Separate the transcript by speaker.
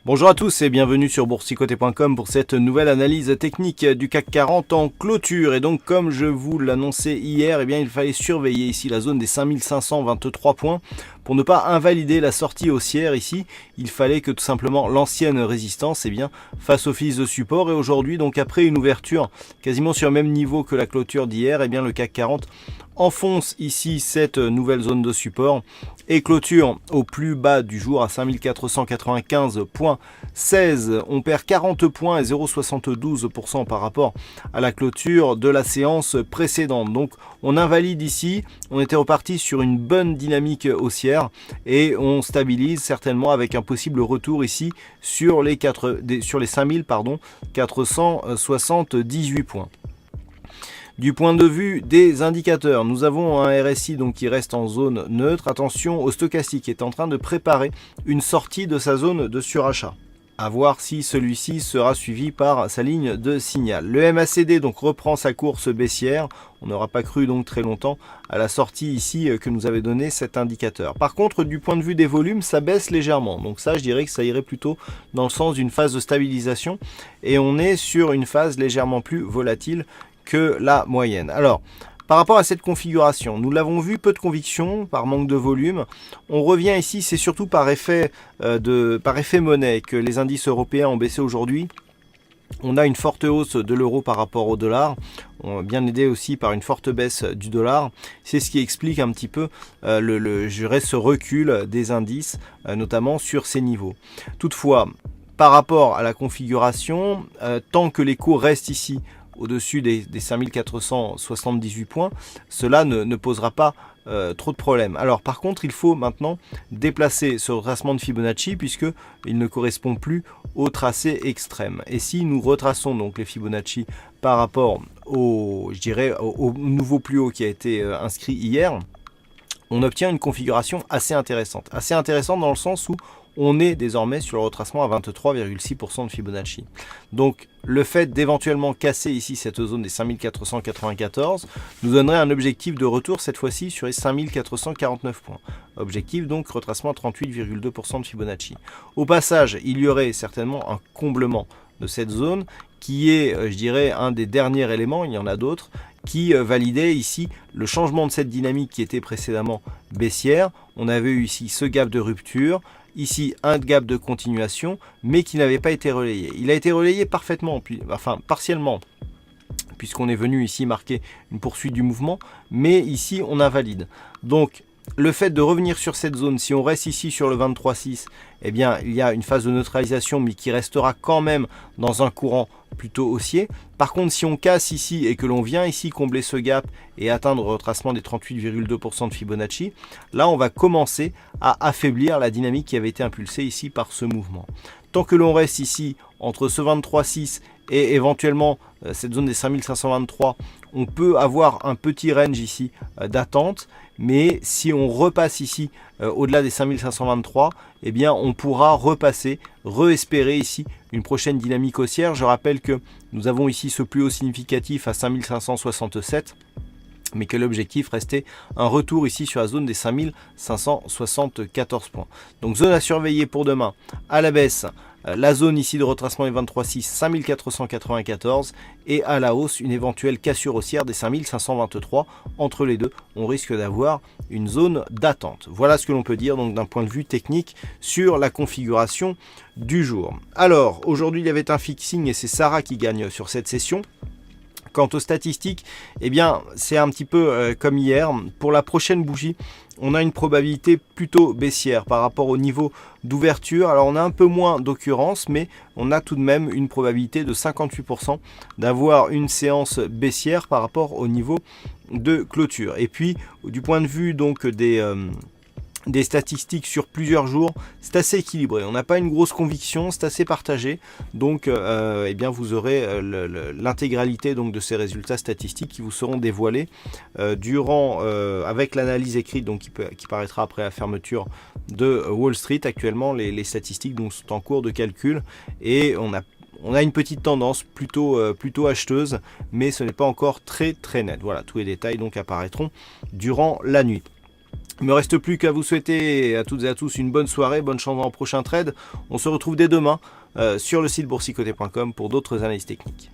Speaker 1: Bonjour à tous et bienvenue sur boursicoté.com pour cette nouvelle analyse technique du CAC 40 en clôture. Et donc comme je vous l'annonçais hier, il fallait surveiller ici la zone des 5523 points pour ne pas invalider la sortie haussière ici. Il fallait que tout simplement l'ancienne résistance fasse office de support. Et aujourd'hui, donc après une ouverture quasiment sur le même niveau que la clôture d'hier, le CAC 40 enfonce ici cette nouvelle zone de support et clôture au plus bas du jour à 5495,16. On perd 40 points et 0,72% par rapport à la clôture de la séance précédente. Donc on invalide ici, on était reparti sur une bonne dynamique haussière et on stabilise certainement avec un possible retour ici sur les 5478 points. Du point de vue des indicateurs, nous avons un RSI qui reste en zone neutre. Attention au stochastique qui est en train de préparer une sortie de sa zone de surachat. À voir si celui-ci sera suivi par sa ligne de signal. Le MACD reprend sa course baissière. On n'aura pas cru très longtemps à la sortie ici que nous avait donné cet indicateur. Par contre, du point de vue des volumes, ça baisse légèrement. Donc ça, je dirais que ça irait plutôt dans le sens d'une phase de stabilisation. Et on est sur une phase légèrement plus volatile que la moyenne. Alors, par rapport à cette configuration, nous l'avons vu, peu de conviction, par manque de volume. On revient ici, c'est surtout par effet monnaie que les indices européens ont baissé aujourd'hui. On a une forte hausse de l'euro par rapport au dollar, bien aidé aussi par une forte baisse du dollar. C'est ce qui explique un petit peu ce recul des indices, notamment sur ces niveaux. Toutefois, par rapport à la configuration, tant que les cours restent ici au-dessus des 5478 points, cela ne posera pas trop de problèmes. Alors par contre, il faut maintenant déplacer ce retracement de Fibonacci puisqu'il ne correspond plus au tracé extrême. Et si nous retraçons donc les Fibonacci par rapport au nouveau plus haut qui a été inscrit hier, on obtient une configuration assez intéressante. Assez intéressante dans le sens où on est désormais sur le retracement à 23,6% de Fibonacci. Donc le fait d'éventuellement casser ici cette zone des 5494 nous donnerait un objectif de retour cette fois-ci sur les 5449 points. Objectif donc retracement à 38,2% de Fibonacci. Au passage, il y aurait certainement un comblement de cette zone qui est, un des derniers éléments, il y en a d'autres, qui validait ici le changement de cette dynamique qui était précédemment baissière. On avait eu ici ce gap de rupture, ici un gap de continuation, mais qui n'avait pas été relayé. Il a été relayé partiellement, puisqu'on est venu ici marquer une poursuite du mouvement, mais ici on invalide. Donc le fait de revenir sur cette zone, si on reste ici sur le 23,6, il y a une phase de neutralisation, mais qui restera quand même dans un courant plutôt haussier. Par contre, si on casse ici et que l'on vient ici combler ce gap et atteindre le retracement des 38,2% de Fibonacci, là on va commencer à affaiblir la dynamique qui avait été impulsée ici par ce mouvement. Tant que l'on reste ici entre ce 23,6 et éventuellement cette zone des 5523, on peut avoir un petit range ici d'attente, mais si on repasse ici au-delà des 5523, on pourra repasser, réespérer ici une prochaine dynamique haussière. Je rappelle que nous avons ici ce plus haut significatif à 5567, mais que l'objectif restait un retour ici sur la zone des 5574 points. Donc zone à surveiller pour demain, à la baisse, la zone ici de retracement des 23,6, 5494, et à la hausse, une éventuelle cassure haussière des 5523. Entre les deux, on risque d'avoir une zone d'attente. Voilà ce que l'on peut dire donc d'un point de vue technique sur la configuration du jour. Alors, aujourd'hui, il y avait un fixing et c'est Sarah qui gagne sur cette session. Quant aux statistiques, c'est un petit peu comme hier. Pour la prochaine bougie, on a une probabilité plutôt baissière par rapport au niveau d'ouverture. Alors on a un peu moins d'occurrences, mais on a tout de même une probabilité de 58% d'avoir une séance baissière par rapport au niveau de clôture. Et puis, du point de vue donc des statistiques sur plusieurs jours, c'est assez équilibré. On n'a pas une grosse conviction, c'est assez partagé. Donc, vous aurez l'intégralité de ces résultats statistiques qui vous seront dévoilés avec l'analyse écrite qui paraîtra après la fermeture de Wall Street. Actuellement, les statistiques sont en cours de calcul et on a une petite tendance plutôt acheteuse, mais ce n'est pas encore très net. Voilà, tous les détails apparaîtront durant la nuit. Il me reste plus qu'à vous souhaiter à toutes et à tous une bonne soirée, bonne chance dans le prochain trade. On se retrouve dès demain sur le site boursicoté.com pour d'autres analyses techniques.